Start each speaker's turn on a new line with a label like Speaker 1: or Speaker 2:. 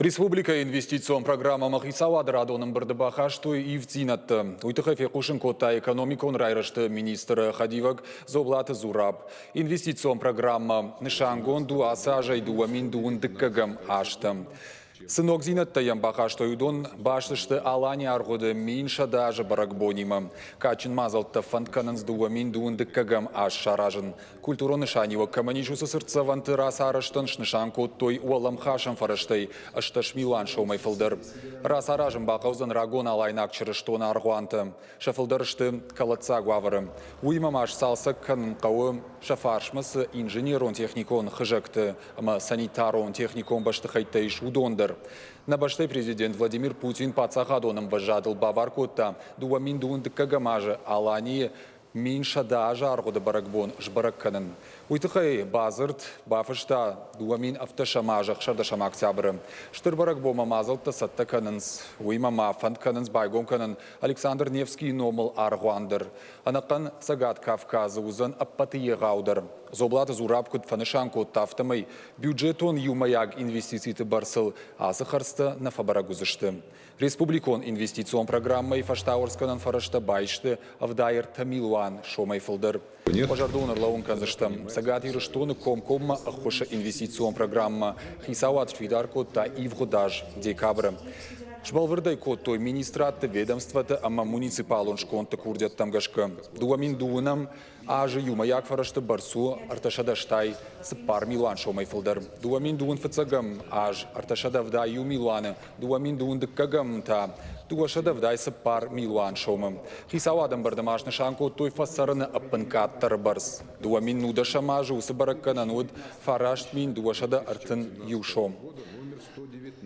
Speaker 1: Республика инвестицион программа Махисава Драдоном Бардабахашту и в Цинат. Уйтахев Якушин Кота экономикон райрашты министр Хадивак Зоблата Зураб. Инвестицион программа Нишангон Дуасажа и Дуаминдуун Дыккагам Аштам. Сынок зинат таям бахашто юдон баштышты алани аргоды минша даже баракбонима. Качин мазалта фанткананс дуамин дуун дыккагам аш шаражын. Культуроны шанива каманичусы сырцаванты рас араштан шнышанко той уалам хашам фараштай ашташ милан шоумай фылдыр. Рас аражын бақаузан рагон алайнак чырыштон аргуанты. Шафылдырышты калатса гуавыры. Уймам аш салсак канын қауы шафаршмасы инженерон техникон хыжакты, ама санитарон техникон баштыхайттай шудондыр. На баштай президент Владимир Путин пацахадоном вожадыл баваркотта дуамин дуун дыккагамажы алани минша даже аргода баракбон жбаракканын. Уйтыхай базырт бафышта дуамин автошамажах шардашам октябры. Штыр баракбома мазалта саттаканынс, уймама фантканынс байгонканын Александр Невский номал аргуандыр. Анакан сагат Кавказы узан аппатые гаудыр. Зоблаты зурабкут фанышанкот тафтамай бюджетон юмаяг инвестицийты барсыл азыхарсты на фабарагузышты. Республикон инвестицион программой фаштаурсканан фарашта байшты авдайр тамилуан шомай фылдыр. Пожардоныр лаун канзыштым. Сагат ирыштоны комкомма ахоша инвестицион программа хисауат швидаркот та ивгодаж декабры. Шбалвырдай код той министратты ведомствата, ама муниципалон шконты курдят тамгашка. Дуамин дуынам, ажы юмаяк фарашты барсу арташадаштай сыппар милан шомай фылдар. Дуамин дуын фыцагам, аж арташадавдай ю миланы, дуамин дуын дыккагам та, дуашадавдай сыппар милан шомам. Хисауадам бардамашны шанко той фассарыны аппынкаттар барс. Дуамин нуда шамажу сыбаракканануд фарашт мин дуашада артын юшом.